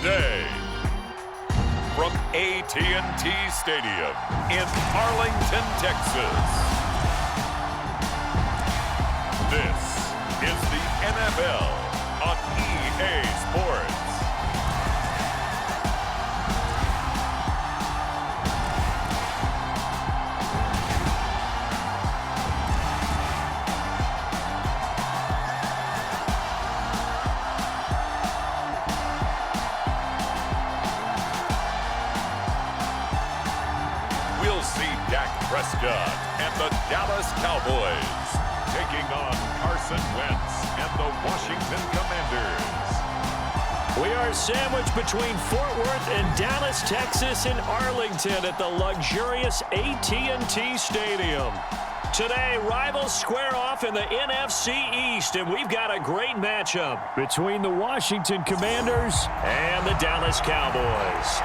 today. From AT&T Stadium in Arlington, Texas. This is the NFL on EA Sports. Prescott and the Dallas Cowboys taking on Carson Wentz and the Washington Commanders. We are sandwiched between Fort Worth and Dallas, Texas, and Arlington at the luxurious AT&T Stadium. Today, rivals square off in the NFC East, and we've got a great matchup between the Washington Commanders and the Dallas Cowboys.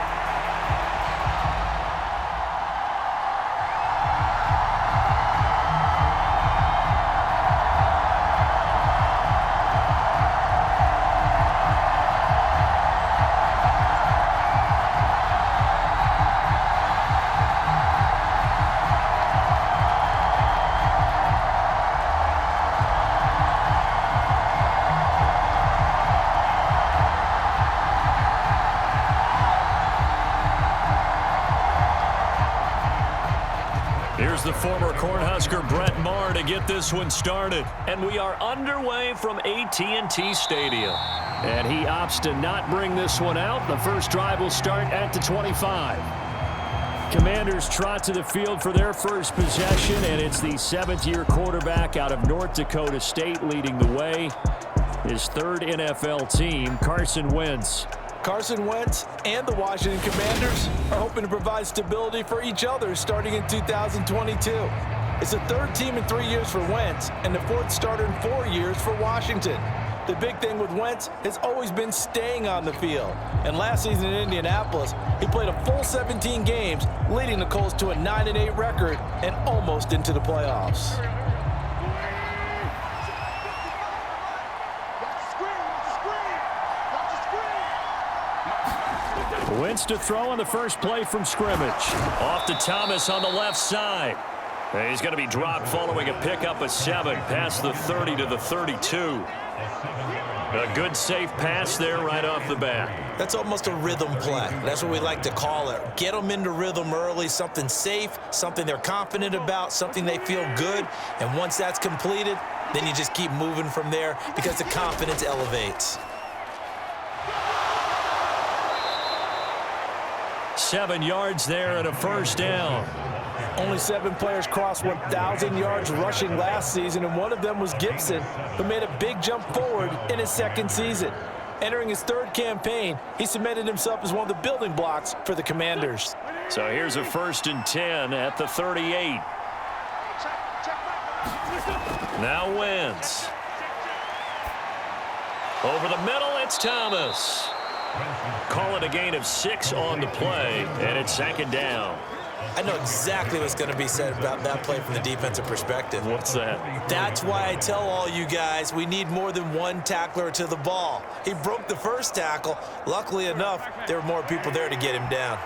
Here's the former Cornhusker Brett Maher to get this one started. And we are underway from AT&T Stadium. And he opts to not bring this one out. The first drive will start at the 25. Commanders trot to the field for their first possession, and it's the seventh-year quarterback out of North Dakota State leading the way. His third NFL team, Carson Wentz. Carson Wentz and the Washington Commanders are hoping to provide stability for each other starting in 2022. It's the third team in 3 years for Wentz and the fourth starter in 4 years for Washington. The big thing with Wentz has always been staying on the field. And last season in Indianapolis, he played a full 17 games, leading the Colts to a 9-8 record and almost into the playoffs. Wentz to throw on the first play from scrimmage. Off to Thomas on the left side. He's going to be dropped following a pickup of 7 past the 30 to the 32. A good safe pass there right off the bat. That's almost a rhythm play. That's what we like to call it. Get them into rhythm early, something safe, something they're confident about, something they feel good. And once that's completed, then you just keep moving from there because the confidence elevates. 7 yards there and a first down. Only 7 players crossed 1,000 yards rushing last season, and one of them was Gibson, who made a big jump forward in his second season. Entering his third campaign, he cemented himself as one of the building blocks for the Commanders. So here's a 1st and 10 at the 38. Now Wentz. Over the middle, it's Thomas. Call it a gain of 6 on the play, and it's 2nd down. I know exactly what's going to be said about that play from the defensive perspective. What's that? That's why I tell all you guys we need more than one tackler to the ball. He broke the first tackle. Luckily enough, there were more people there to get him down.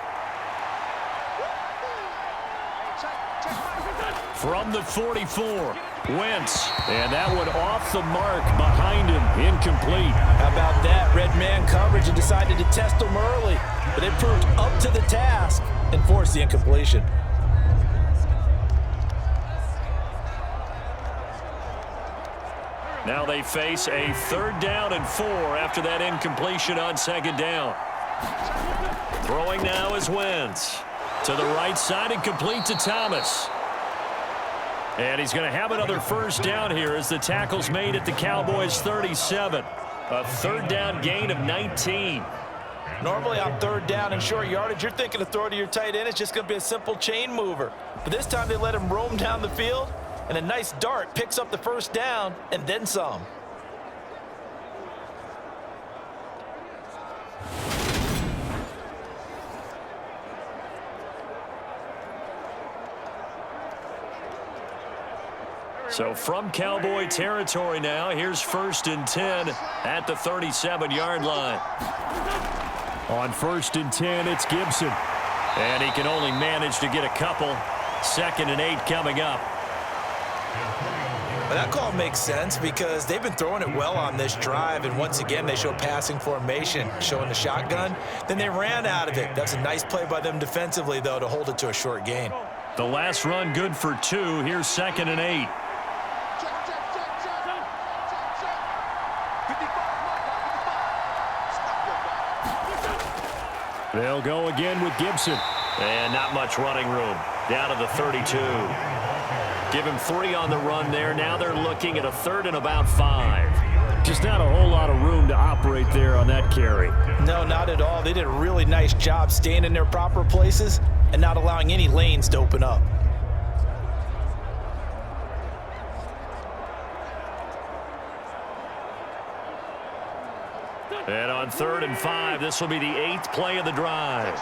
From the 44, Wentz. And that one off the mark behind him. Incomplete. How about that? Red man coverage and decided to test him early. But it proved up to the task and forced the incompletion. Now they face a 3rd down and 4 after that incompletion on 2nd down. Throwing now is Wentz. To the right side and complete to Thomas. And he's going to have another first down here as the tackle's made at the Cowboys 37. A 3rd down gain of 19. Normally on 3rd down and short yardage, you're thinking of throw to your tight end. It's just going to be a simple chain mover. But this time they let him roam down the field, and a nice dart picks up the first down and then some. So from Cowboy territory now, here's 1st and 10 at the 37-yard line. On 1st and 10, it's Gibson. And he can only manage to get a couple. 2nd and 8 coming up. Well, that call makes sense because they've been throwing it well on this drive, and once again they show passing formation, showing the shotgun. Then they ran out of it. That's a nice play by them defensively, though, to hold it to a short gain. The last run good for 2. Here's 2nd and 8. They'll go again with Gibson. And not much running room. Down to the 32. Give him 3 on the run there. Now they're looking at a 3rd and about 5. Just not a whole lot of room to operate there on that carry. No, not at all. They did a really nice job staying in their proper places and not allowing any lanes to open up. And on 3rd and 5, this will be the 8th play of the drive.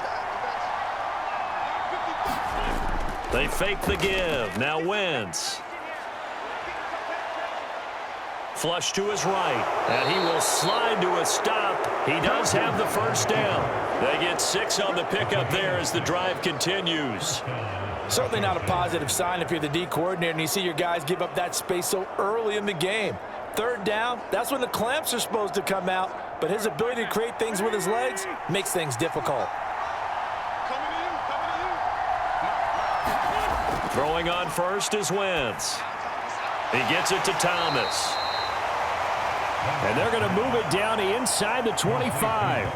They fake the give. Now Wentz. Flush to his right. And he will slide to a stop. He does have the first down. They get 6 on the pickup there as the drive continues. Certainly not a positive sign if you're the D coordinator and you see your guys give up that space so early in the game. 3rd down, that's when the clamps are supposed to come out, but his ability to create things with his legs makes things difficult. Throwing on first is Wentz. He gets it to Thomas. And they're going to move it down inside the 25.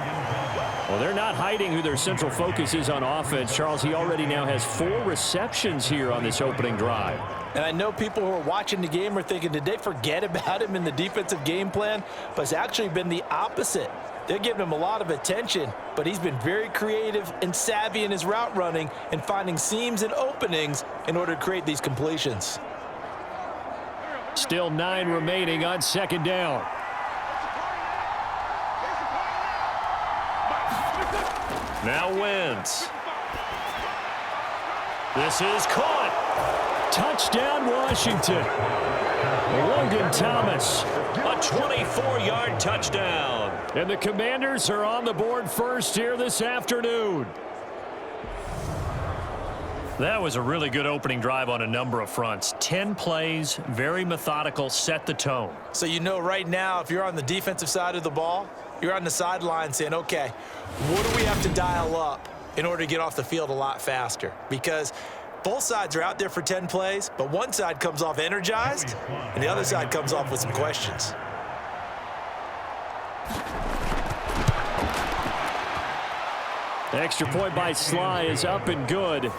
Well, they're not hiding who their central focus is on offense. Charles, he already now has 4 receptions here on this opening drive. And I know people who are watching the game are thinking, did they forget about him in the defensive game plan? But it's actually been the opposite. They're giving him a lot of attention, but he's been very creative and savvy in his route running and finding seams and openings in order to create these completions. Still 9 remaining on 2nd down. Now Wentz. This is caught. Touchdown, Washington. Logan Thomas, a 24-yard touchdown. And the Commanders are on the board first here this afternoon. That was a really good opening drive on a number of fronts. 10 plays, very methodical, set the tone. So you know right now, if you're on the defensive side of the ball, you're on the sideline saying, okay, what do we have to dial up in order to get off the field a lot faster? Because both sides are out there for 10 plays, but one side comes off energized, and the other side comes off with some questions. The extra point by Sly is up and good.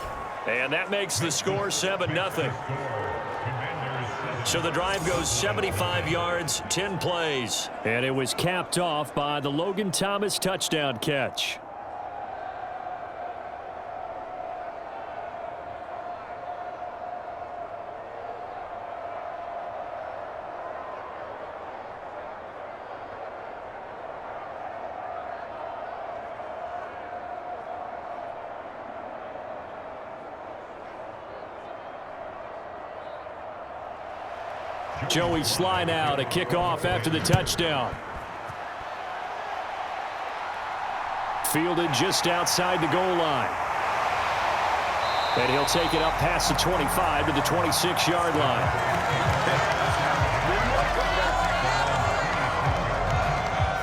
And that makes the score 7-0. So the drive goes 75 yards, 10 plays. And it was capped off by the Logan Thomas touchdown catch. Joey Sly now to kick off after the touchdown. Fielded just outside the goal line. And he'll take it up past the 25 to the 26-yard line.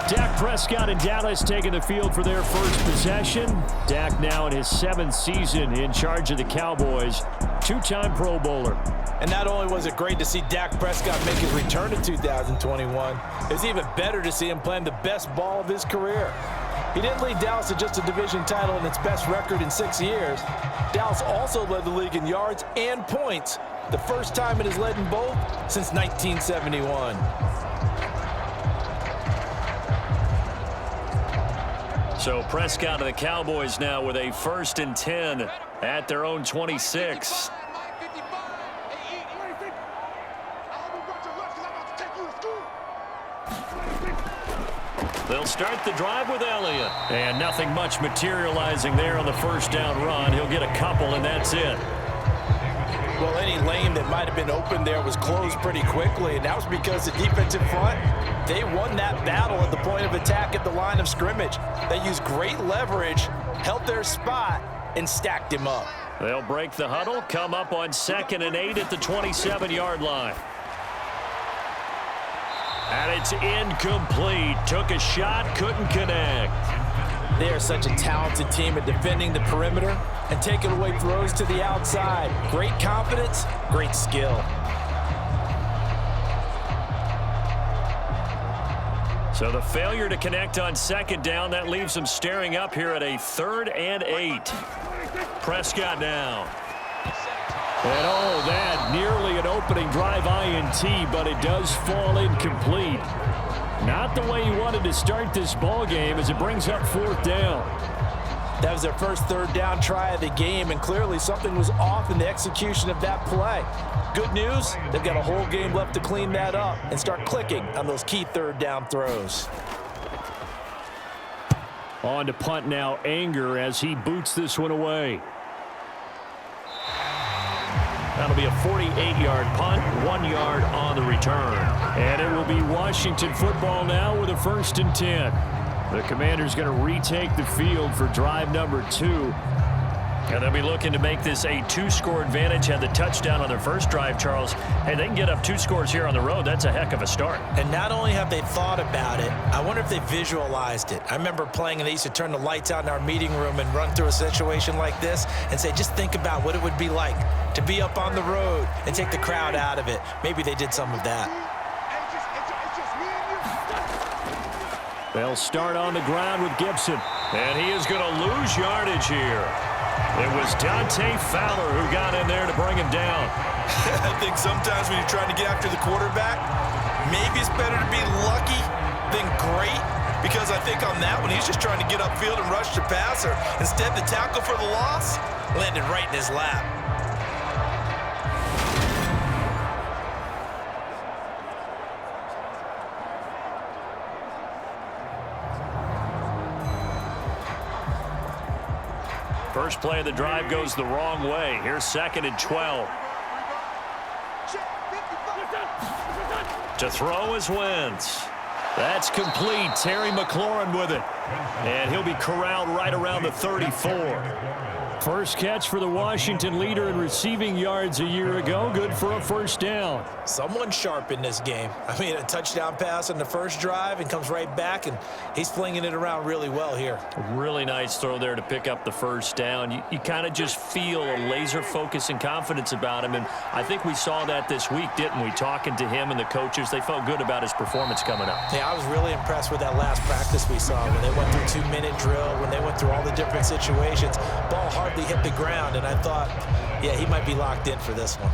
Dak Prescott and Dallas taking the field for their first possession. Dak now in his 7th season in charge of the Cowboys. 2-time Pro Bowler. And not only was it great to see Dak Prescott make his return to 2021, it's even better to see him playing the best ball of his career. He didn't lead Dallas to just a division title and its best record in 6 years. Dallas also led the league in yards and points, the first time it has led in both since 1971. So Prescott and the Cowboys now with a 1st and 10 at their own 26. They'll start the drive with Elliott. And nothing much materializing there on the first down run. He'll get a couple, and that's it. Well, any lane that might have been open there was closed pretty quickly, and that was because the defensive front They won that battle at the point of attack at the line of scrimmage. They used great leverage, held their spot, and stacked him up. They'll break the huddle, come up on 2nd and 8 at the 27-yard line. And it's incomplete. Took a shot, couldn't connect. They are such a talented team at defending the perimeter and taking away throws to the outside. Great confidence, great skill. So the failure to connect on 2nd down, that leaves them staring up here at a 3rd and 8. Prescott now. And oh, that nearly an opening drive INT, but it does fall incomplete. Not the way he wanted to start this ball game as it brings up 4th down. That was their first 3rd down try of the game, and clearly something was off in the execution of that play. Good news, they've got a whole game left to clean that up and start clicking on those key 3rd down throws. On to punt now, Anger, as he boots this one away. That'll be a 48-yard punt, 1 yard on the return. And it will be Washington football now with a 1st and 10. The Commanders going to retake the field for drive number 2. And they'll be looking to make this a 2-score advantage. Had the touchdown on their first drive, Charles. Hey, they can get up 2 scores here on the road. That's a heck of a start. And not only have they thought about it, I wonder if they visualized it. I remember playing and they used to turn the lights out in our meeting room and run through a situation like this and say, just think about what it would be like to be up on the road and take the crowd out of it. Maybe they did some of that. They'll start on the ground with Gibson. And he is going to lose yardage here. It was Dante Fowler who got in there to bring him down. I think sometimes when you're trying to get after the quarterback, maybe it's better to be lucky than great, because I think on that one, he's just trying to get upfield and rush the passer. Instead, the tackle for the loss landed right in his lap. First play of the drive goes the wrong way. Here's 2nd and 12. To throw is Wentz. That's complete. Terry McLaurin with it. And he'll be corralled right around the 34. First catch for the Washington leader in receiving yards a year ago. Good for a 1st down. Someone sharp in this game. I mean, a touchdown pass on the first drive and comes right back, and he's flinging it around really well here. Really nice throw there to pick up the 1st down. You kind of just feel a laser focus and confidence about him, and I think we saw that this week, didn't we? Talking to him and the coaches, they felt good about his performance coming up. Yeah, I was really impressed with that last practice we saw when they went through 2-minute drill, when they went through all the different situations. Ball hardly hit the ground, and I thought, yeah, he might be locked in for this one.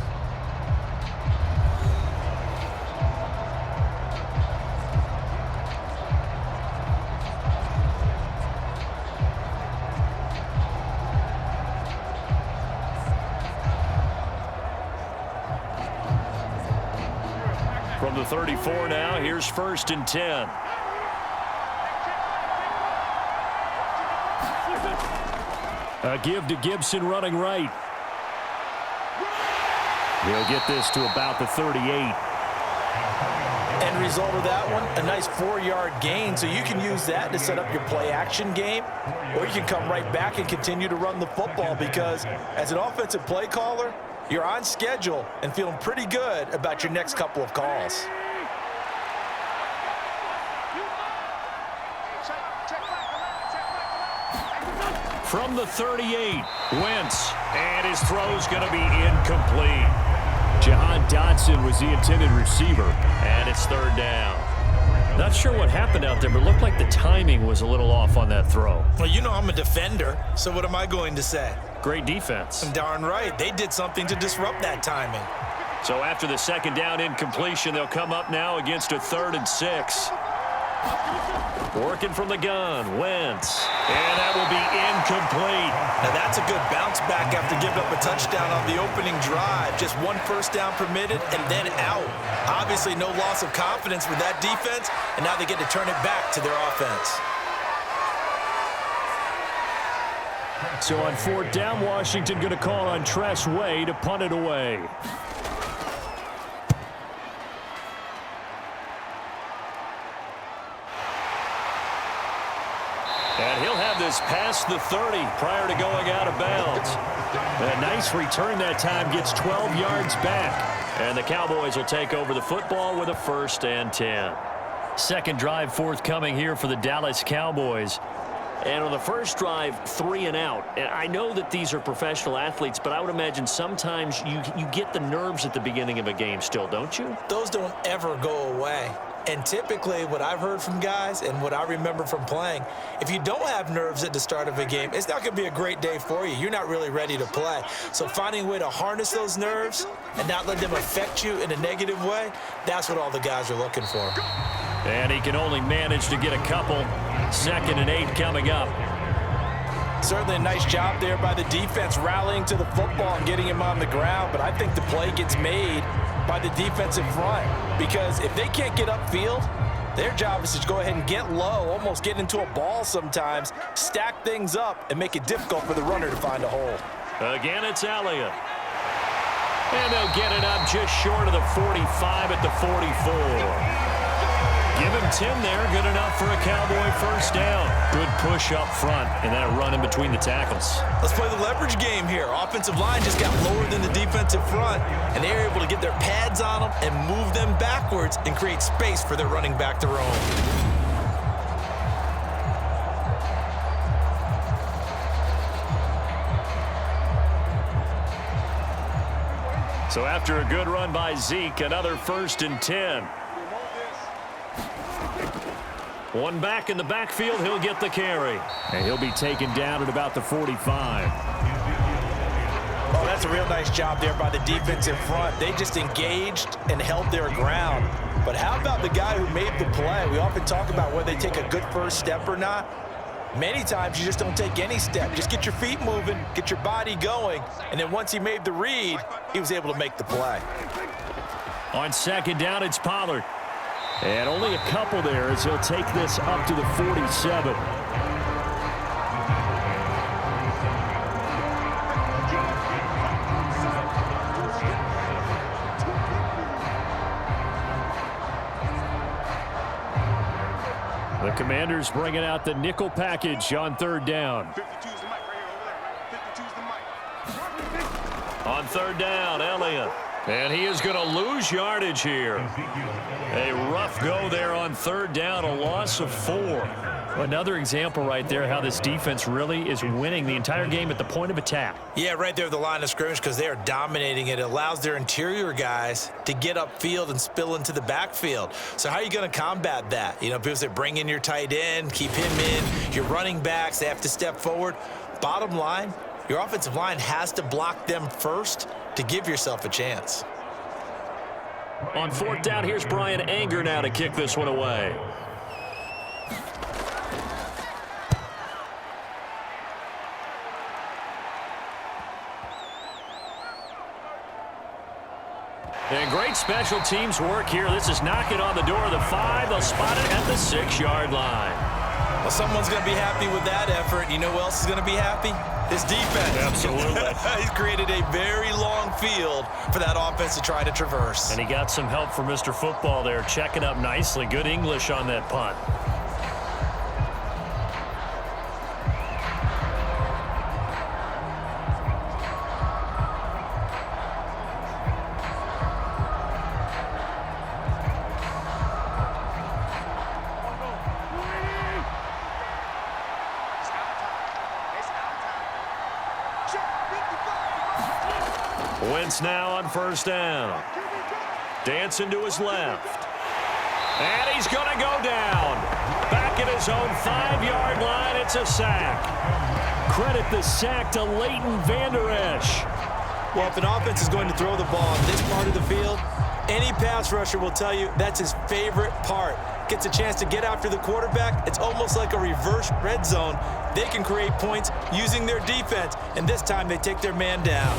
From the 34 now, here's 1st and 10. A give to Gibson running right. He'll get this to about the 38. End result of that one, a nice 4-yard gain, so you can use that to set up your play-action game, or you can come right back and continue to run the football, because as an offensive play caller, you're on schedule and feeling pretty good about your next couple of calls. From the 38, Wentz, and his throw's going to be incomplete. Jahan Dotson was the intended receiver, and it's 3rd down. Not sure what happened out there, but it looked like the timing was a little off on that throw. Well, you know I'm a defender, so what am I going to say? Great defense. Darn right. They did something to disrupt that timing. So after the 2nd down incompletion, they'll come up now against a 3rd and 6. Working from the gun, Wentz. And that will be incomplete. Now that's a good bounce back after giving up a touchdown on the opening drive. Just 1 first down permitted and then out. Obviously no loss of confidence with that defense, and now they get to turn it back to their offense. So on 4th down, Washington going to call on Tress Way to punt it away. is past the 30 prior to going out of bounds. A nice return that time, gets 12 yards back. And the Cowboys will take over the football with a 1st and 10. Second drive forthcoming here for the Dallas Cowboys. And on the first drive, 3 and out. And I know that these are professional athletes, but I would imagine sometimes you get the nerves at the beginning of a game still, don't you? Those don't ever go away. And typically what I've heard from guys and what I remember from playing, if you don't have nerves at the start of a game, it's not going to be a great day for you. You're not really ready to play. So finding a way to harness those nerves and not let them affect you in a negative way, that's what all the guys are looking for. And he can only manage to get a couple. 2nd and 8 coming up. Certainly a nice job there by the defense rallying to the football and getting him on the ground, but I think the play gets made by the defensive front, because if they can't get upfield, their job is to go ahead and get low, almost get into a ball sometimes, stack things up, and make it difficult for the runner to find a hole. Again, it's Elliott. And they'll get it up just short of the 45 at the 44. Give him 10 there. Good enough for a Cowboy 1st down. Good push up front, and then a run in between the tackles. Let's play the leverage game here. Offensive line just got lower than the defensive front, and they were able to get their pads on them and move them backwards and create space for their running back to roam. So after a good run by Zeke, another 1st and 10. One back in the backfield, he'll get the carry. And he'll be taken down at about the 45. Oh, that's a real nice job there by the defensive front. They just engaged and held their ground. But how about the guy who made the play? We often talk about whether they take a good first step or not. Many times you just don't take any step. Just get your feet moving, get your body going, and then once he made the read, he was able to make the play. On 2nd down, it's Pollard. And only a couple there as he'll take this up to the 47. The Commanders bringing out the nickel package on 3rd down. On 3rd down, Elliott. And he is going to lose yardage here. A rough go there on 3rd down, a loss of 4. Another example right there how this defense really is winning the entire game at the point of attack. Yeah, right there at the line of scrimmage, because they are dominating it. It allows their interior guys to get upfield and spill into the backfield. So how are you going to combat that? You know, people say bring in your tight end, keep him in. Your running backs, they have to step forward. Bottom line, your offensive line has to block them first to give yourself a chance. On 4th down, here's Brian Anger now to kick this one away. And great special teams work here. This is knocking on the door of the 5. They'll spot it at the 6-yard line. Well, someone's going to be happy with that effort. You know who else is going to be happy? This defense. Absolutely. He's created a very long field for that offense to try to traverse. And he got some help from Mr. Football there, checking up nicely. Good English on that punt. Wentz now on 1st down. Dancing to his left. And he's going to go down. Back at his own 5-yard line, it's a sack. Credit the sack to Leighton Vander Esch. Well, if an offense is going to throw the ball on this part of the field, any pass rusher will tell you that's his favorite part. Gets a chance to get after the quarterback. It's almost like a reverse red zone. They can create points using their defense, and this time they take their man down.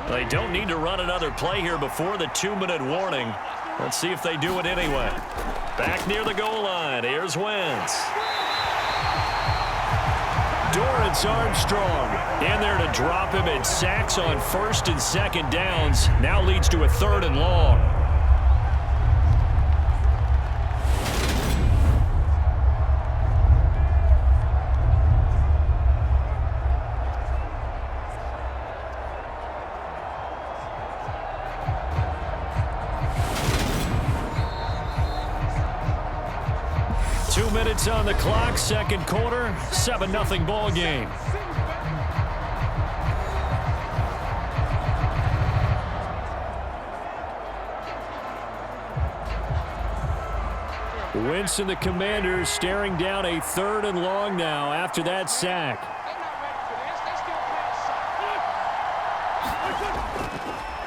They don't need to run another play here before the 2-minute warning. Let's see if they do it anyway. Back near the goal line, here's Wentz. Dorrance Armstrong in there to drop him, and sacks on first and second downs. Now leads to a 3rd and long. On the clock, second quarter, 7-0 ball game. Wentz and the Commanders staring down a 3rd and long now after that sack.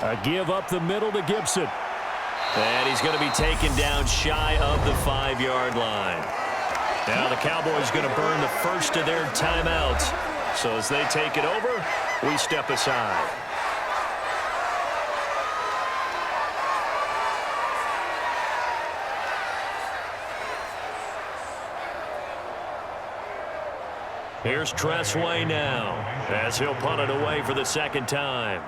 A give up the middle to Gibson. And he's going to be taken down shy of the 5-yard line. Now the Cowboys going to burn the first of their timeouts. So as they take it over, we step aside. Here's Tressway now as he'll punt it away for the second time.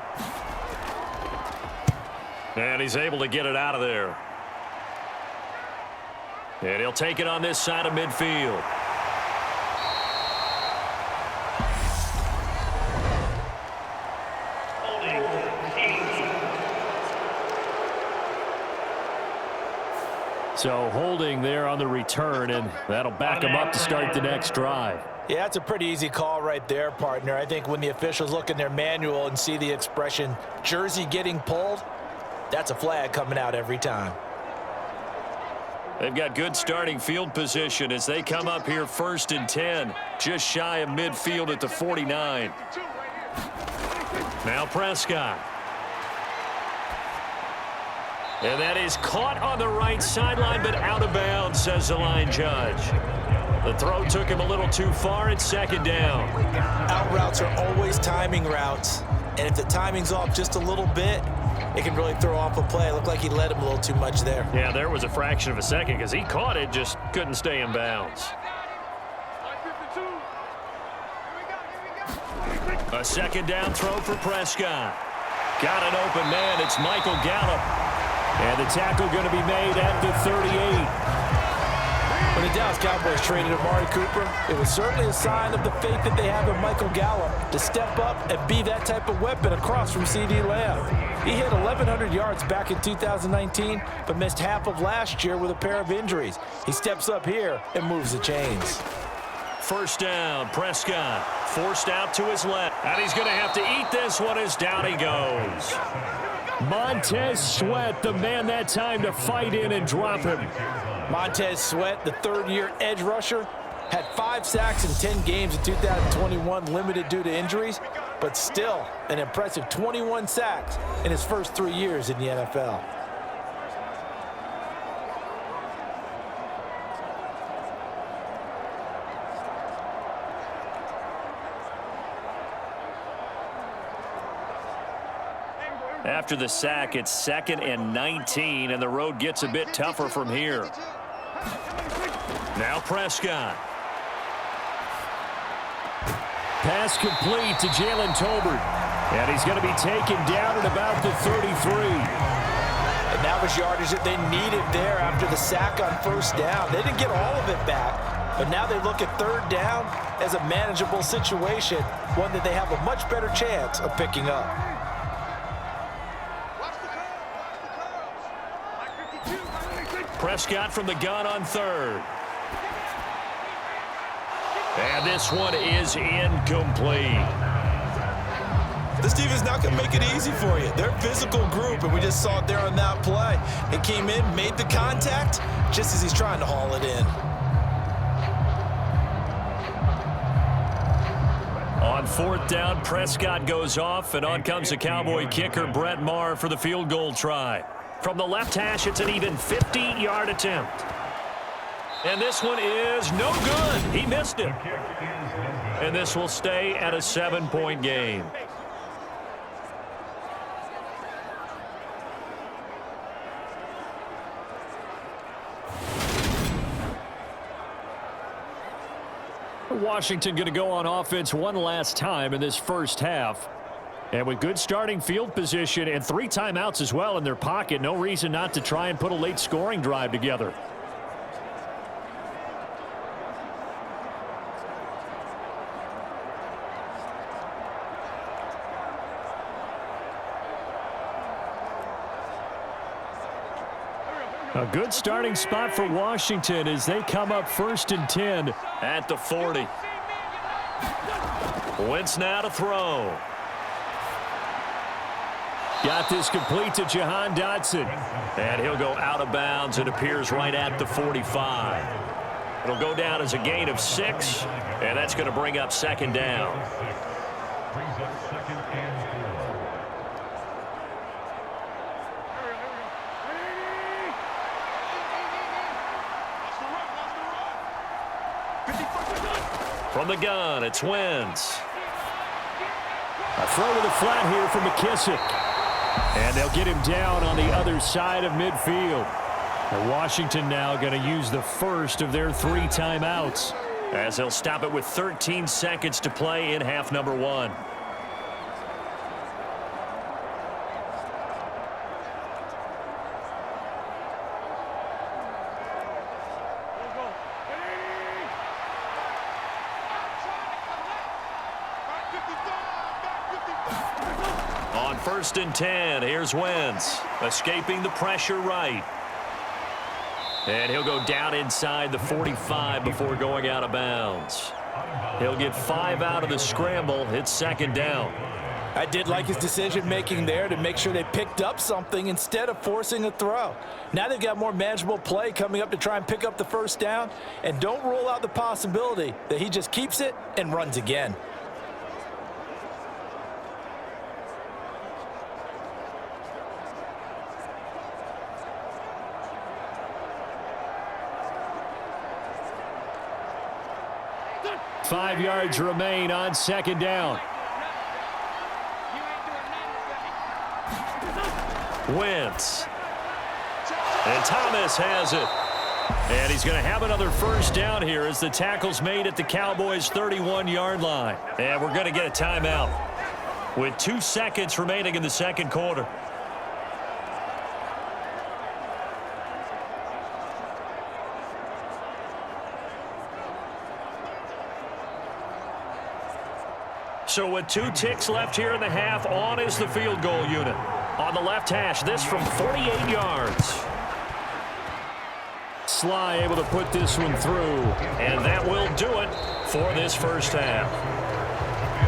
And he's able to get it out of there. And he'll take it on this side of midfield. So holding there on the return, and that'll back him up to start the next drive. Yeah, that's a pretty easy call right there, partner. I think when the officials look in their manual and see the expression jersey getting pulled, that's a flag coming out every time. They've got good starting field position as they come up here 1st and 10, just shy of midfield at the 49. Now Prescott. And that is caught on the right sideline, but out of bounds, says the line judge. The throw took him a little too far. It's 2nd down. Out routes are always timing routes, and if the timing's off just a little bit, it can really throw off a play. It looked like he led him a little too much there. Yeah, there was a fraction of a second because he caught it, just couldn't stay in bounds. A 2nd down throw for Prescott. Got an open man. It's Michael Gallup. And the tackle going to be made at the 38. When the Dallas Cowboys traded Amari Cooper, it was certainly a sign of the faith that they have in Michael Gallup to step up and be that type of weapon across from C.D. Lamb. He hit 1,100 yards back in 2019, but missed half of last year with a pair of injuries. He steps up here and moves the chains. 1st down, Prescott forced out to his left. And he's going to have to eat this one as down he goes. Montez Sweat, the man that time to fight in and drop him. Montez Sweat, the 3rd-year edge rusher, had 5 sacks in 10 games in 2021, limited due to injuries, but still an impressive 21 sacks in his first 3 years in the NFL. After the sack, it's 2nd and 19, and the road gets a bit tougher from here. Now Prescott. Pass complete to Jalen Tolbert. And he's going to be taken down at about the 33. And that was yardage that they needed there after the sack on 1st down. They didn't get all of it back, but now they look at 3rd down as a manageable situation, one that they have a much better chance of picking up. Prescott from the gun on 3rd. And this one is incomplete. This defense not going to make it easy for you. They're a physical group, and we just saw it there on that play. It came in, made the contact, just as he's trying to haul it in. On 4th down, Prescott goes off, and on comes the Cowboy kicker, Brett Maher, for the field goal try. From the left hash, it's an even 50-yard attempt. And this one is no good. He missed it. And this will stay at a 7-point game. Washington going to go on offense one last time in this first half. And with good starting field position and 3 timeouts as well in their pocket, no reason not to try and put a late scoring drive together. A good starting spot for Washington as they come up 1st and 10 at the 40. Wentz now to throw. Got this complete to Jahan Dotson. And he'll go out of bounds. It appears right at the 45. It'll go down as a gain of 6, and that's going to bring up 2nd down. From the gun, it's Wentz. A throw to the flat here from McKissick. And they'll get him down on the other side of midfield. And Washington now going to use the first of their 3 timeouts, as they'll stop it with 13 seconds to play in half number 1. On 1st and 10, here's Wentz, escaping the pressure right. And he'll go down inside the 45 before going out of bounds. He'll get 5 out of the scramble. It's 2nd down. I did like his decision-making there to make sure they picked up something instead of forcing a throw. Now they've got more manageable play coming up to try and pick up the 1st down. And don't rule out the possibility that he just keeps it and runs again. Five yards remain on 2nd down. Wentz. And Thomas has it. And he's going to have another 1st down here as the tackle's made at the Cowboys' 31-yard line. And we're going to get a timeout with 2 seconds remaining in the 2nd quarter. So with 2 ticks left here in the half, on is the field goal unit. On the left hash, this from 48 yards. Sly able to put this one through, and that will do it for this first half.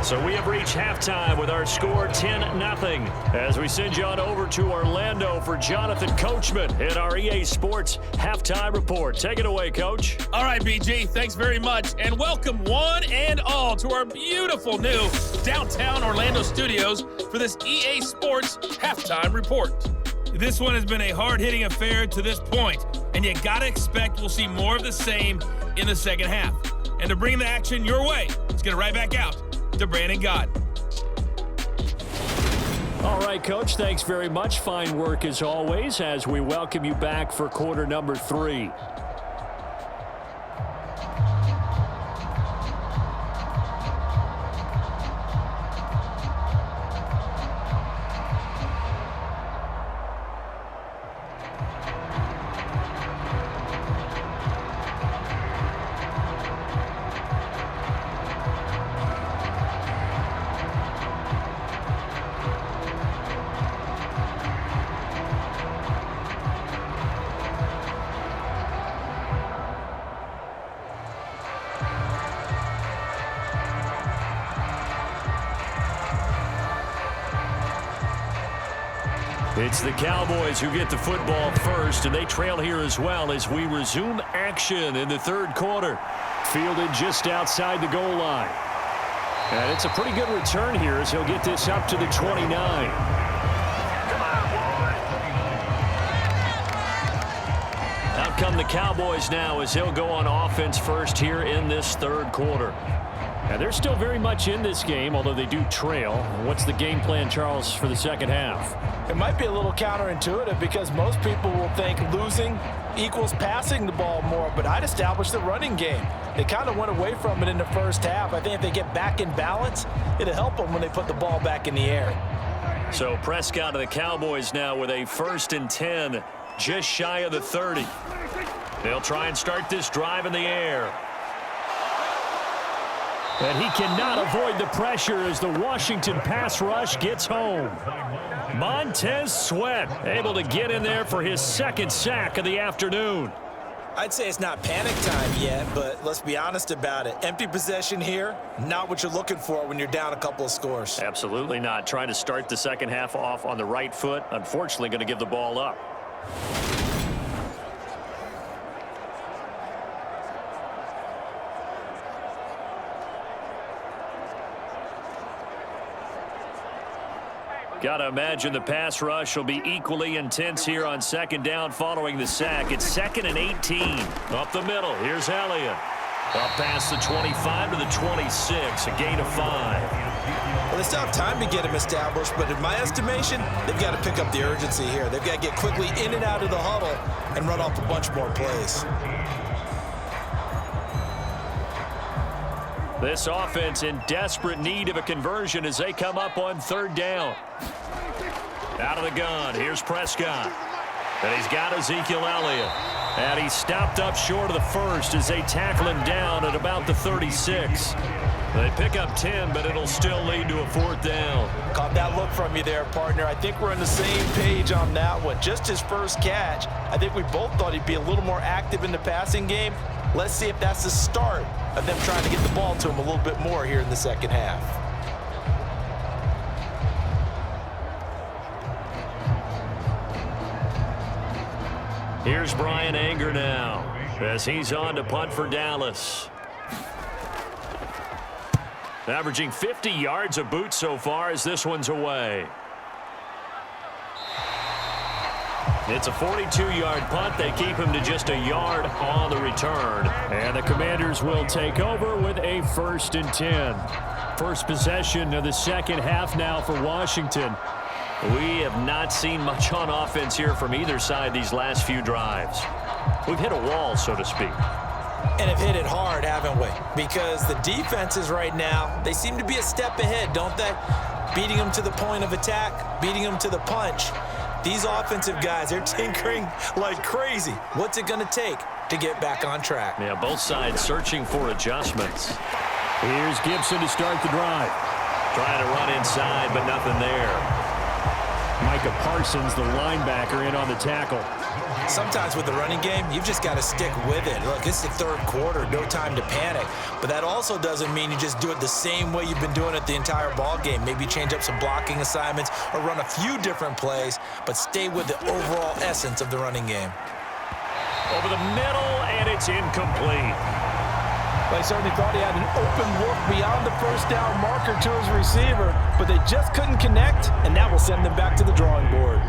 So we have reached halftime with our score 10-0 as we send you on over to Orlando for Jonathan Coachman in our EA Sports Halftime Report. Take it away, Coach. All right, BG, thanks very much, and welcome one and all to our beautiful new downtown Orlando studios for this EA Sports Halftime Report. This one has been a hard-hitting affair to this point, and you gotta expect we'll see more of the same in the 2nd half. And to bring the action your way, let's get it right back out to Brandon Gott. All right, Coach, thanks very much. Fine work as always as we welcome you back for quarter number 3. It's the Cowboys who get the football first, and they trail here as well as we resume action in the 3rd quarter. Fielded just outside the goal line. And it's a pretty good return here as he'll get this up to the 29. Out come the Cowboys now as he'll go on offense first here in this 3rd quarter. And they're still very much in this game, although they do trail. What's the game plan, Charles, for the second half? It might be a little counterintuitive because most people will think losing equals passing the ball more, but I'd establish the running game. They kind of went away from it in the first half. I think if they get back in balance, it'll help them when they put the ball back in the air. So Prescott of the Cowboys now with a 1st and 10, just shy of the 30. They'll try and start this drive in the air. And he cannot avoid the pressure as the Washington pass rush gets home. Montez Sweat able to get in there for his 2nd sack of the afternoon. I'd say it's not panic time yet, but let's be honest about it. Empty possession here, not what you're looking for when you're down a couple of scores. Absolutely not. Trying to start the second half off on the right foot. Unfortunately, going to give the ball up. Got to imagine the pass rush will be equally intense here on 2nd down following the sack. It's 2nd and 18. Up the middle. Here's Elliott. Up past the 25 to the 26. A gain of 5. Well, they still have time to get him established, but in my estimation, they've got to pick up the urgency here. They've got to get quickly in and out of the huddle and run off a bunch more plays. This offense in desperate need of a conversion as they come up on 3rd down. Out of the gun, here's Prescott. And he's got Ezekiel Elliott. And he's stopped up short of the 1st as they tackle him down at about the 36. They pick up 10, but it'll still lead to a 4th down. Caught that look from you there, partner. I think we're on the same page on that one. Just his first catch. I think we both thought he'd be a little more active in the passing game. Let's see if that's the start of them trying to get the ball to him a little bit more here in the second half. Here's Brian Anger now as he's on to punt for Dallas. Averaging 50 yards a boot so far as this one's away. It's a 42-yard punt. They keep him to just a yard on the return. And the Commanders will take over with a 1st and 10. First possession of the second half now for Washington. We have not seen much on offense here from either side these last few drives. We've hit a wall, so to speak. And have hit it hard, haven't we? Because the defenses right now, they seem to be a step ahead, don't they? Beating them to the point of attack, beating them to the punch. These offensive guys, they're tinkering like crazy. What's it going to take to get back on track? Yeah, both sides searching for adjustments. Here's Gibson to start the drive. Trying to run inside, but nothing there. Micah Parsons, the linebacker, in on the tackle. Sometimes with the running game, you've just got to stick with it. Look, it's the 3rd quarter, no time to panic. But that also doesn't mean you just do it the same way you've been doing it the entire ball game. Maybe change up some blocking assignments or run a few different plays, but stay with the overall essence of the running game. Over the middle, and it's incomplete. They certainly thought he had an open look beyond the 1st down marker to his receiver, but they just couldn't connect, and that will send them back to the drawing board.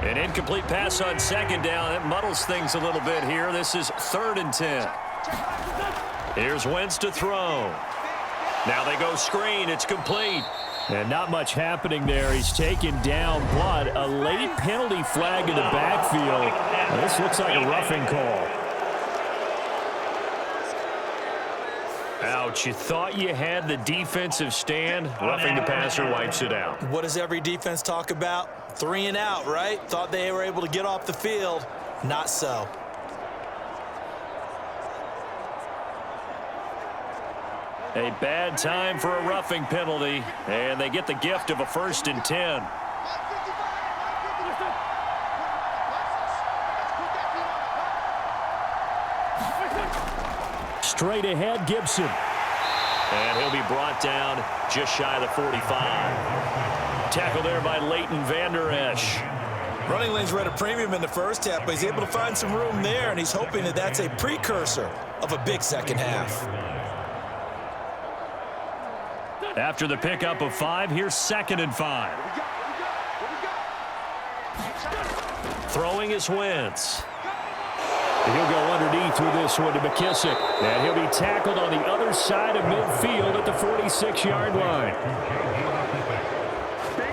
An incomplete pass on 2nd down. It muddles things a little bit here. This is 3rd and 10. Here's Wentz to throw. Now they go screen. It's complete. And not much happening there. He's taken down, but a late penalty flag in the backfield. This looks like a roughing call. Ouch, you thought you had the defensive stand. Roughing the passer wipes it out. What does every defense talk about? 3 and out, right? Thought they were able to get off the field. Not so. A bad time for a roughing penalty, and they get the gift of a 1st and 10. Straight ahead, Gibson. And he'll be brought down just shy of the 45. Tackle there by Leighton Vander Esch. Running lanes were at a premium in the first half, but he's able to find some room there, and he's hoping that that's a precursor of a big second half. After the pickup of 5, here's 2nd and 5. Throwing is Wentz. He'll go underneath with this one to McKissick. And he'll be tackled on the other side of midfield at the 46-yard line.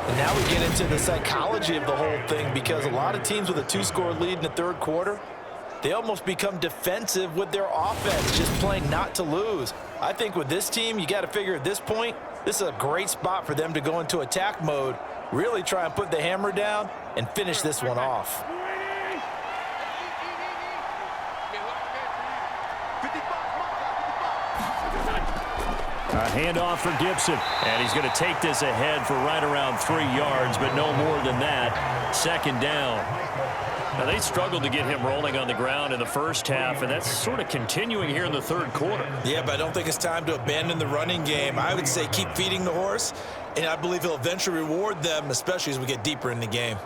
And now we get into the psychology of the whole thing, because a lot of teams with a 2-score lead in the third quarter, they almost become defensive with their offense, just playing not to lose. I think with this team, you got to figure at this point, this is a great spot for them to go into attack mode, really try and put the hammer down and finish this one off. A handoff for Gibson, and he's going to take this ahead for right around 3 yards, but no more than that. 2nd down. Now, they struggled to get him rolling on the ground in the first half, and that's sort of continuing here in the third quarter. Yeah, but I don't think it's time to abandon the running game. I would say keep feeding the horse, and I believe he'll eventually reward them, especially as we get deeper in the game.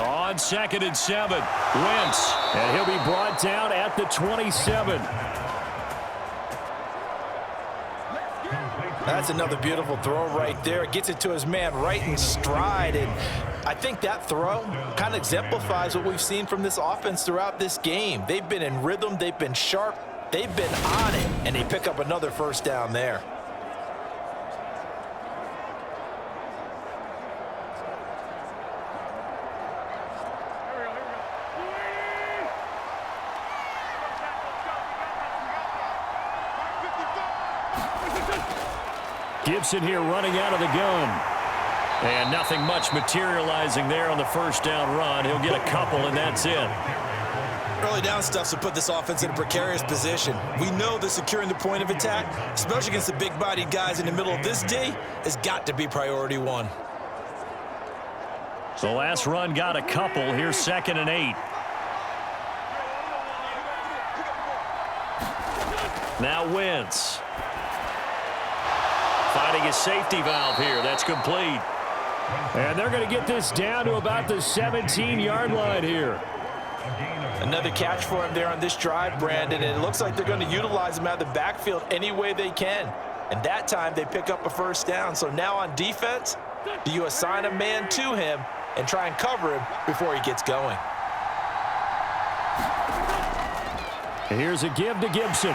On 2nd and 7, Wentz, and he'll be brought down at the 27. That's another beautiful throw right there. Gets it to his man right in stride, and I think that throw kind of exemplifies what we've seen from this offense throughout this game. They've been in rhythm, they've been sharp, they've been on it, and they pick up another first down there. Gibson here running out of the gun. And nothing much materializing there on the first down run. He'll get a couple, and that's it. Early down stuff to put this offense in a precarious position. We know that securing the point of attack, especially against the big-bodied guys in the middle of this D, has got to be priority 1. The last run got a couple. Here's 2nd and 8. Now Wentz. Finding his safety valve here. That's complete. And they're going to get this down to about the 17-yard line here. Another catch for him there on this drive, Brandon, and it looks like they're going to utilize him out of the backfield any way they can. And that time they pick up a first down. So now on defense, do you assign a man to him and try and cover him before he gets going? Here's a give to Gibson.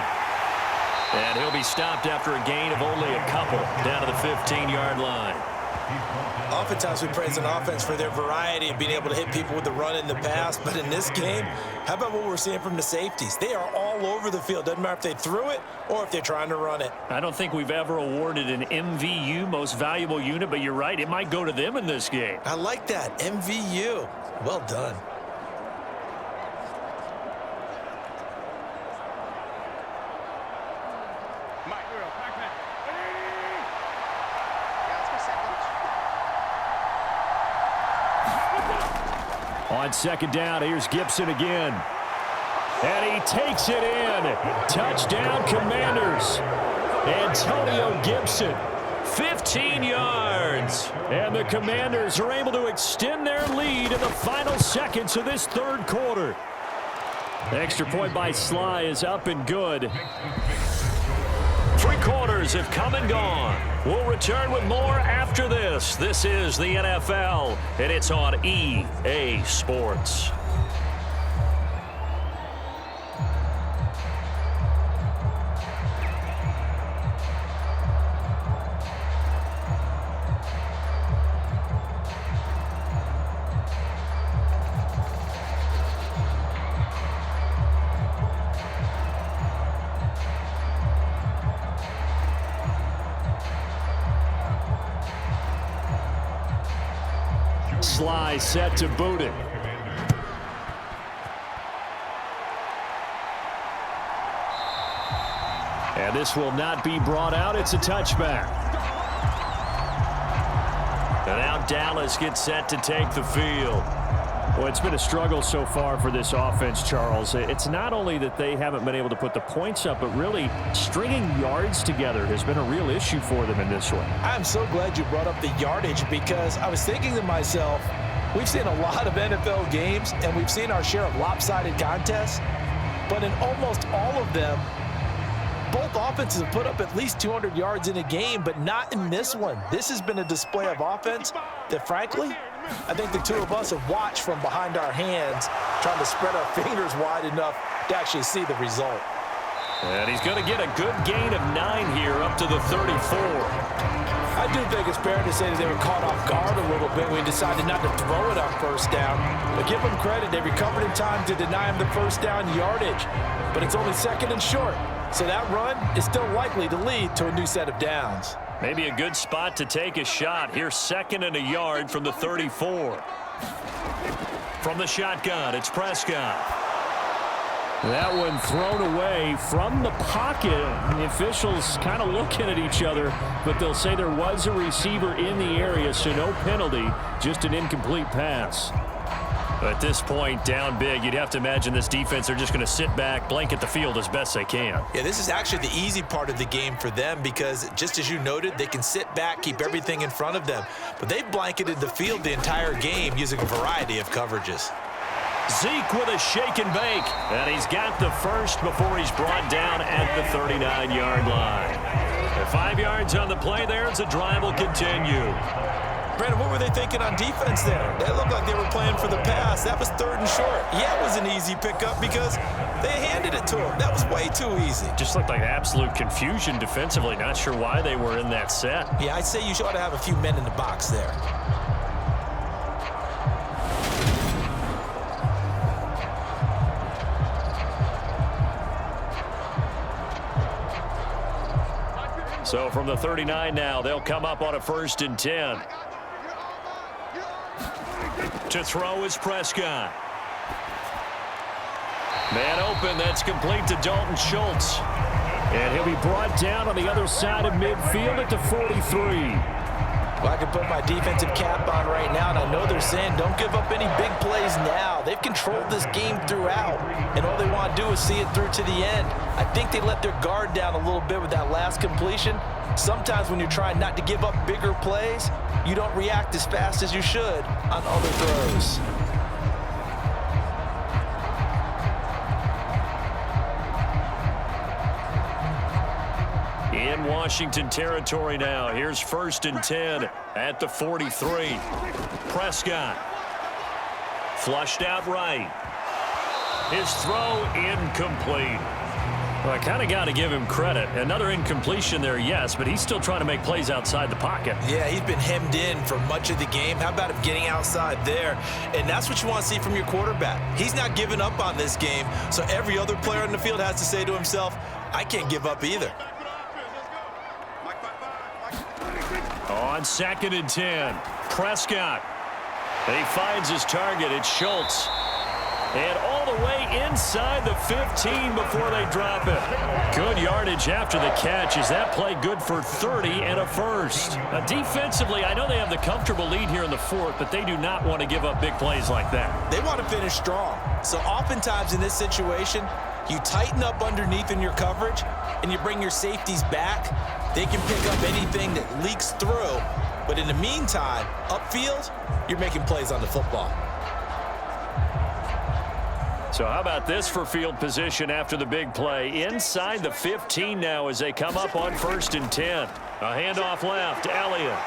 And he'll be stopped after a gain of only a couple down to the 15-yard line. Oftentimes we praise an offense for their variety of being able to hit people with the run in the pass, but in this game, how about what we're seeing from the safeties? They are all over the field. Doesn't matter if they threw it or if they're trying to run it. I don't think we've ever awarded an MVU, most valuable unit, but you're right, it might go to them in this game. I like that, MVU. Well done. On 2nd down, here's Gibson again. And he takes it in. Touchdown, Commanders. Antonio Gibson, 15 yards. And the Commanders are able to extend their lead in the final seconds of this third quarter. The extra point by Sly is up and good. 3 quarters have come and gone. We'll return with more after this. This is the NFL, and it's on EA Sports. Sly set to boot it. And this will not be brought out. It's a touchback. And now Dallas gets set to take the field. Well, it's been a struggle so far for this offense, Charles. It's not only that they haven't been able to put the points up, but really stringing yards together has been a real issue for them in this one. I'm so glad you brought up the yardage because I was thinking to myself, we've seen a lot of NFL games and we've seen our share of lopsided contests, but in almost all of them, both offenses have put up at least 200 yards in a game, but not in this one. This has been a display of offense that, frankly, I think the two of us have watched from behind our hands, trying to spread our fingers wide enough to actually see the result. And he's going to get a good gain of 9 here up to the 34. I do think it's fair to say that they were caught off guard a little bit when we decided not to throw it on first down. But give them credit, they recovered in time to deny him the first down yardage. But it's only second and short, so that run is still likely to lead to a new set of downs. Maybe a good spot to take a shot. Here's 2nd and a yard from the 34. From the shotgun, it's Prescott. That one thrown away from the pocket. The officials kind of looking at each other, but they'll say there was a receiver in the area, so no penalty, just an incomplete pass. At this point, down big, you'd have to imagine this defense, they're just going to sit back, blanket the field as best they can. Yeah, this is actually the easy part of the game for them because, just as you noted, they can sit back, keep everything in front of them. But they've blanketed the field the entire game using a variety of coverages. Zeke with a shake and bake, and he's got the first before he's brought down at the 39-yard line. And 5 yards on the play there as the drive will continue. Brandon, what were they thinking on defense there? They looked like they were playing for the pass. That was 3rd and short. Yeah, it was an easy pickup because they handed it to him. That was way too easy. Just looked like absolute confusion defensively. Not sure why they were in that set. Yeah, I'd say you ought to have a few men in the box there. So from the 39 now, they'll come up on a 1st and 10. To throw is Prescott. Man open, that's complete to Dalton Schultz. And he'll be brought down on the other side of midfield at the 43. Well, I can put my defensive cap on right now, and I know they're saying don't give up any big plays now. They've controlled this game throughout, and all they want to do is see it through to the end. I think they let their guard down a little bit with that last completion. Sometimes when you're trying not to give up bigger plays, you don't react as fast as you should on other throws. In Washington territory now. Here's 1st and 10 at the 43. Prescott. Flushed out right. His throw incomplete. Well, I kind of got to give him credit. Another incompletion there, yes, but he's still trying to make plays outside the pocket. Yeah, he's been hemmed in for much of the game. How about him getting outside there? And that's what you want to see from your quarterback. He's not giving up on this game, so every other player on the field has to say to himself, I can't give up either. On 2nd and 10, Prescott. And he finds his target. It's Schultz. And all the way inside the 15 before they drop it. Good yardage after the catch. Is that play good for 30 and a first? Now, defensively, I know they have the comfortable lead here in the 4th, but they do not want to give up big plays like that. They want to finish strong. So oftentimes in this situation, you tighten up underneath in your coverage, and you bring your safeties back. They can pick up anything that leaks through. But in the meantime, upfield, you're making plays on the football. So how about this for field position after the big play? Inside the 15 now as they come up on 1st and 10. A handoff left, Elliott.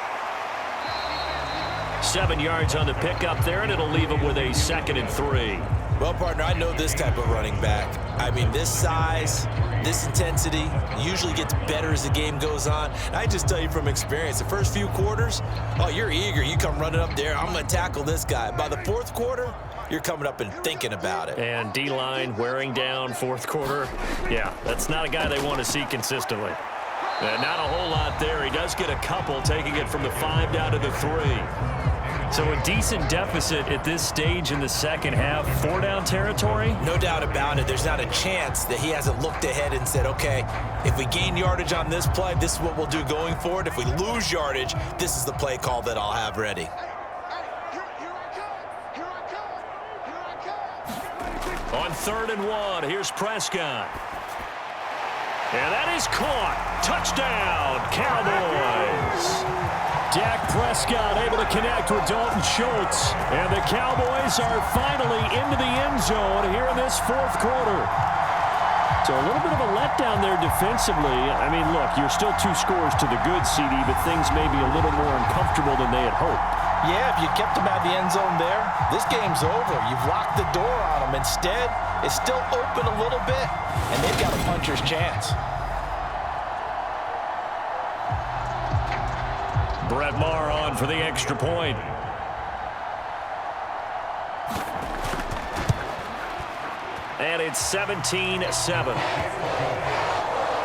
7 yards on the pickup there, and it'll leave him with a 2nd and 3. Well, partner, I know this type of running back. I mean, this size, this intensity usually gets better as the game goes on. And I just tell you from experience, the first few quarters, oh, you're eager. You come running up there, I'm going to tackle this guy. By the 4th quarter, you're coming up and thinking about it. And D-line wearing down 4th quarter. Yeah, that's not a guy they want to see consistently. And not a whole lot there. He does get a couple, taking it from the 5 down to the 3. So a decent deficit at this stage in the second half. 4-down territory? No doubt about it. There's not a chance that he hasn't looked ahead and said, okay, if we gain yardage on this play, this is what we'll do going forward. If we lose yardage, this is the play call that I'll have ready. 3rd and 1. Here's Prescott. And that is caught. Touchdown, Cowboys. Dak Prescott able to connect with Dalton Schultz. And the Cowboys are finally into the end zone here in this 4th quarter. So a little bit of a letdown there defensively. I mean, look, you're still 2 scores to the good, CD, but things may be a little more uncomfortable than they had hoped. Yeah, if you kept them out of the end zone there, this game's over. You've locked the door on them. Instead, it's still open a little bit, and they've got a puncher's chance. Brett Maher on for the extra point. And it's 17-7.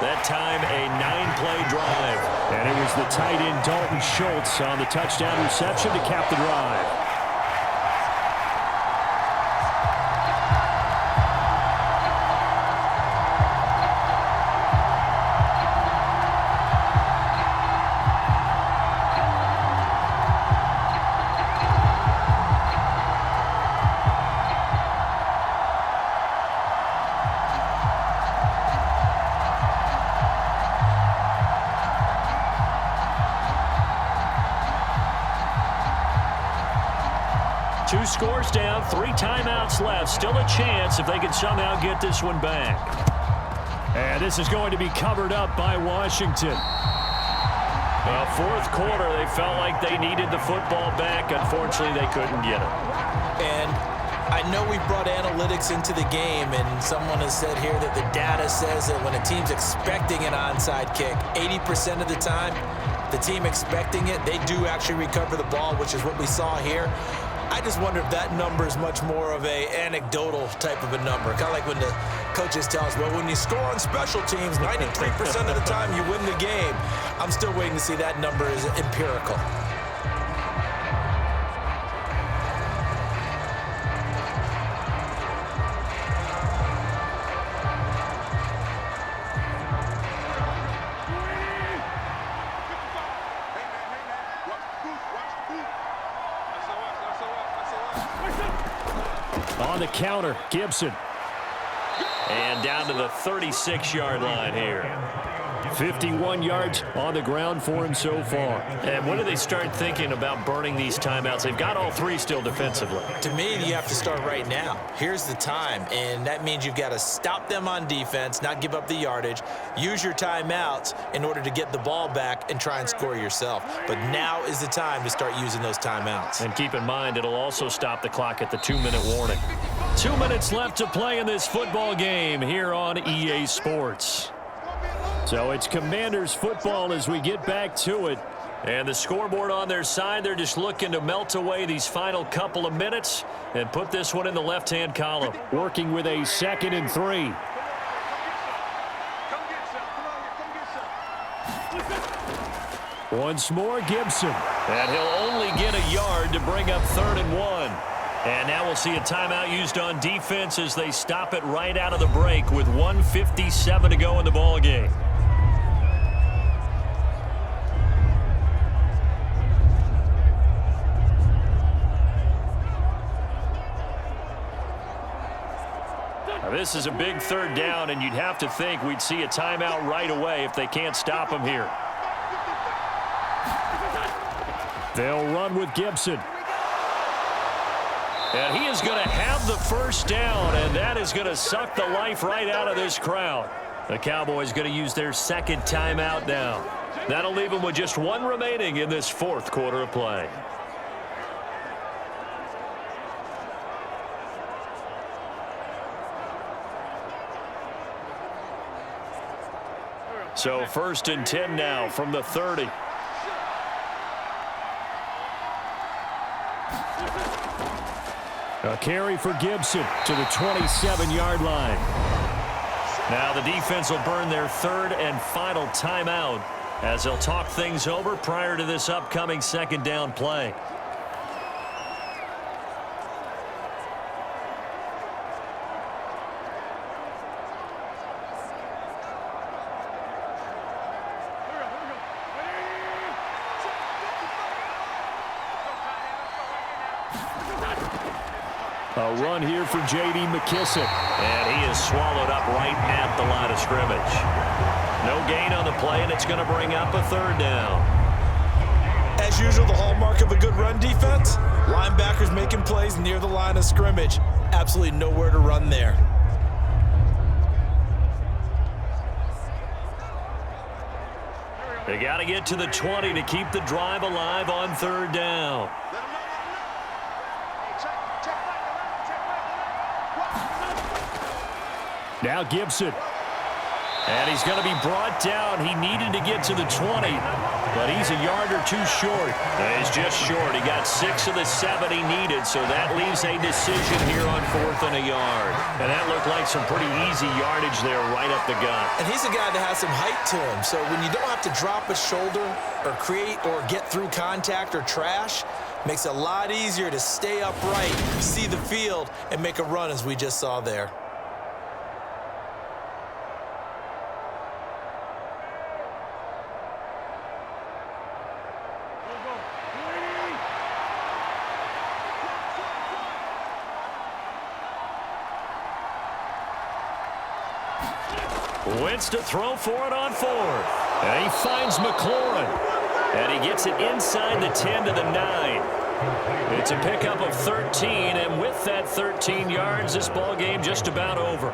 That time a 9-play drive. And it was the tight end Dalton Schultz on the touchdown reception to cap the drive. Two scores down, 3 timeouts left. Still a chance if they can somehow get this one back. And this is going to be covered up by Washington. 4th quarter, they felt like they needed the football back. Unfortunately, they couldn't get it. And I know we brought analytics into the game, and someone has said here that the data says that when a team's expecting an onside kick, 80% of the time, the team expecting it, they do actually recover the ball, which is what we saw here. I just wonder if that number is much more of a anecdotal type of a number. Kind of like when the coaches tell us, well, when you score on special teams, 93% of the time you win the game. I'm still waiting to see that number is empirical. On the counter, Gibson. And down to the 36-yard line here. 51 yards on the ground for him so far. And when do they start thinking about burning these timeouts? They've got all 3 still defensively. To me, you have to start right now. Here's the time, and that means you've got to stop them on defense, not give up the yardage, use your timeouts in order to get the ball back and try and score yourself. But now is the time to start using those timeouts. And keep in mind, it'll also stop the clock at the 2-minute warning. 2 minutes left to play in this football game here on EA Sports. So it's Commanders football as we get back to it. And the scoreboard on their side, they're just looking to melt away these final couple of minutes and put this one in the left-hand column. Working with a 2nd and 3. Once more, Gibson. And he'll only get a yard to bring up 3rd and 1. And now we'll see a timeout used on defense as they stop it right out of the break with 1:57 to go in the ball game. This is a big 3rd down, and you'd have to think we'd see a timeout right away if they can't stop him here. They'll run with Gibson. And he is going to have the 1st down, and that is going to suck the life right out of this crowd. The Cowboys going to use their 2nd timeout now. That'll leave them with just 1 remaining in this 4th quarter of play. So 1st and 10 now from the 30. A carry for Gibson to the 27-yard line. Now the defense will burn their 3rd and final timeout as they'll talk things over prior to this upcoming 2nd down play. A run here for J.D. McKissick. And he is swallowed up right at the line of scrimmage. No gain on the play, and it's going to bring up a third down. As usual, the hallmark of a good run defense, linebackers making plays near the line of scrimmage. Absolutely nowhere to run there. They got to get to the 20 to keep the drive alive on third down. Now Gibson. And he's going to be brought down. He needed to get to the 20, but he's a yard or two short. And he's just short. He got 6 of the 7 he needed, so that leaves a decision here on 4th and a yard. And that looked like some pretty easy yardage there right up the gut. And he's a guy that has some height to him, so when you don't have to drop a shoulder or create or get through contact or trash, makes it a lot easier to stay upright, see the field, and make a run as we just saw there. Wentz to throw for it on 4th. And he finds McLaurin. And he gets it inside the 10 to the 9. It's a pickup of 13, and with that 13 yards, this ball game just about over.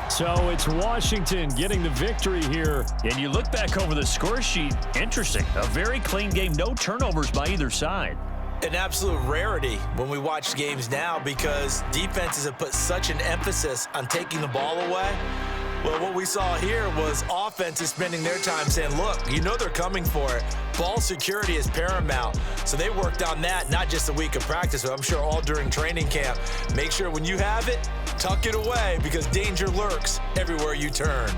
So it's Washington getting the victory here. And you look back over the score sheet, interesting. A very clean game, no turnovers by either side. An absolute rarity when we watch games now because defenses have put such an emphasis on taking the ball away. Well, what we saw here was offenses spending their time saying, look, you know they're coming for it. Ball security is paramount. So they worked on that, not just a week of practice, but I'm sure all during training camp. Make sure when you have it, tuck it away because danger lurks everywhere you turn.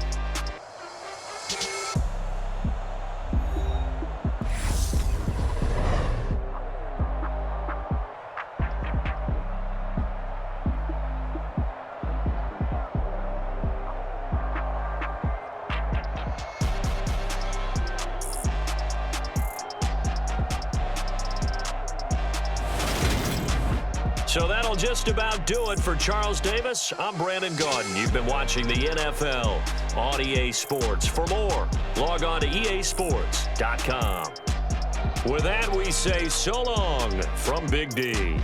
So that'll just about do it for Charles Davis. I'm Brandon Gaudin. You've been watching the NFL on EA Sports. For more, log on to easports.com. With that, we say so long from Big D.